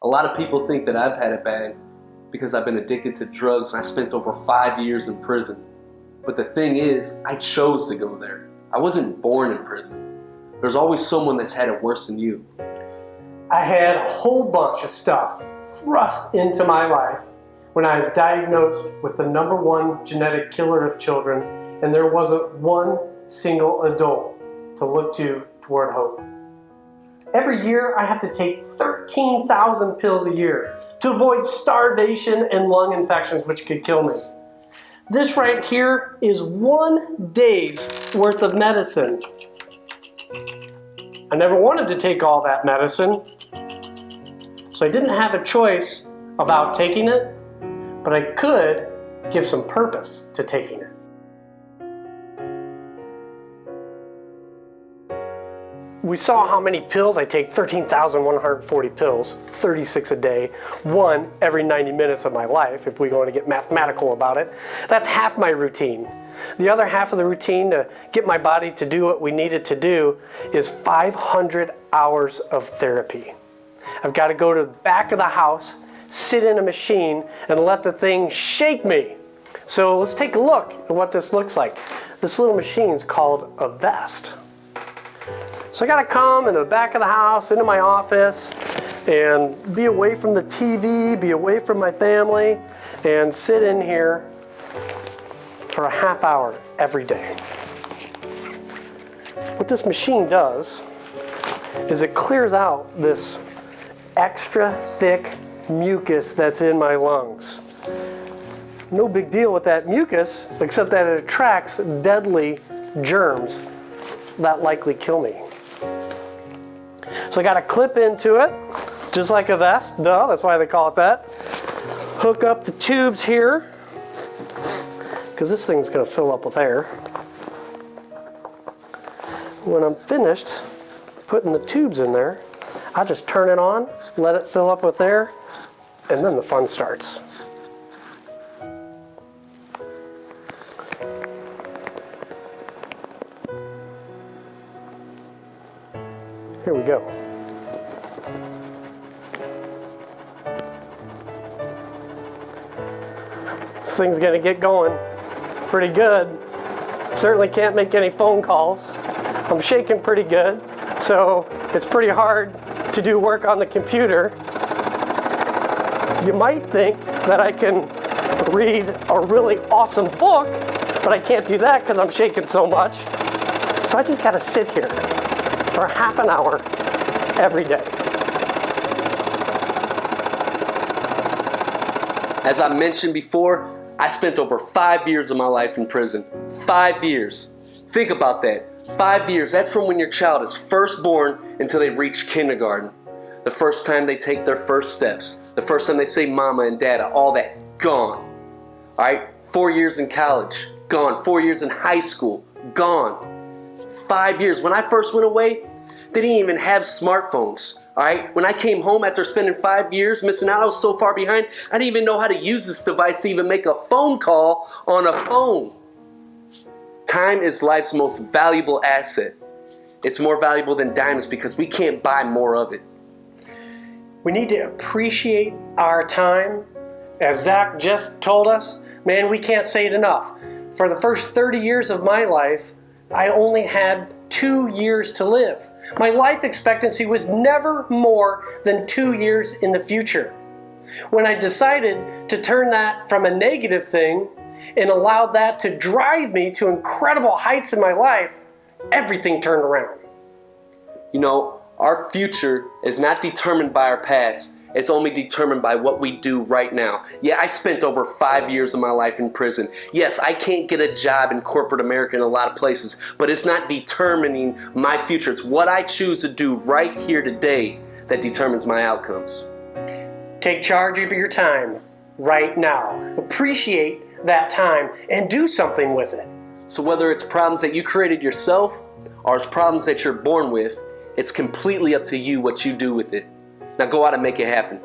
A lot of people think that I've had it bad because I've been addicted to drugs and I spent over 5 years in prison. But the thing is, I chose to go there. I wasn't born in prison. There's always someone that's had it worse than you. I had a whole bunch of stuff thrust into my life when I was diagnosed with the #1 genetic killer of children, and there wasn't one single adult to look to toward hope. Every year I have to take 13,000 pills a year to avoid starvation and lung infections, which could kill me. This right here is 1 day's worth of medicine. I never wanted to take all that medicine, so I didn't have a choice about taking it, but I could give some purpose to taking it. We saw how many pills I take, 13,140 pills, 36 a day, 1 every 90 minutes of my life, if we're going to get mathematical about it. That's half my routine. The other half of the routine to get my body to do what we need it to do is 500 hours of therapy. I've got to go to the back of the house, sit in a machine, and let the thing shake me. So let's take a look at what this looks like. This little machine is called a vest. So I got to come into the back of the house, into my office, and be away from the TV, be away from my family, and sit in here for a half hour every day. What this machine does is it clears out this extra thick mucus that's in my lungs. No big deal with that mucus, except that it attracts deadly germs that likely kill me. So I got to clip into it, just like a vest, duh, that's why they call it that. Hook up the tubes here, because this thing's going to fill up with air. When I'm finished putting the tubes in there, I just turn it on, let it fill up with air, and then the fun starts. Here we go. This thing's gonna get going pretty good. Certainly can't make any phone calls. I'm shaking pretty good, so it's pretty hard to do work on the computer. You might think that I can read a really awesome book, but I can't do that because I'm shaking so much. So I just gotta sit here for half an hour every day. As I mentioned before, I spent over 5 years of my life in prison. 5 years. Think about that. 5 years. That's from when your child is first born until they reach kindergarten. The first time they take their first steps. The first time they say mama and dada. All that. Gone. Alright? 4 years in college. Gone. 4 years in high school. Gone. 5 years. When I first went away, they didn't even have smartphones. Alright? When I came home after spending 5 years missing out, I was so far behind, I didn't even know how to use this device to even make a phone call on a phone. Time is life's most valuable asset. It's more valuable than diamonds because we can't buy more of it. We need to appreciate our time. As Zach just told us, man, we can't say it enough. For the first 30 years of my life, I only had 2 years to live. My life expectancy was never more than 2 years in the future. When I decided to turn that from a negative thing and allowed that to drive me to incredible heights in my life, everything turned around. You know, our future is not determined by our past. It's only determined by what we do right now. Yeah, I spent over 5 years of my life in prison. Yes, I can't get a job in corporate America in a lot of places, but it's not determining my future. It's what I choose to do right here today that determines my outcomes. Take charge of your time right now. Appreciate that time and do something with it. So whether it's problems that you created yourself or it's problems that you're born with, it's completely up to you what you do with it. Now go out and make it happen.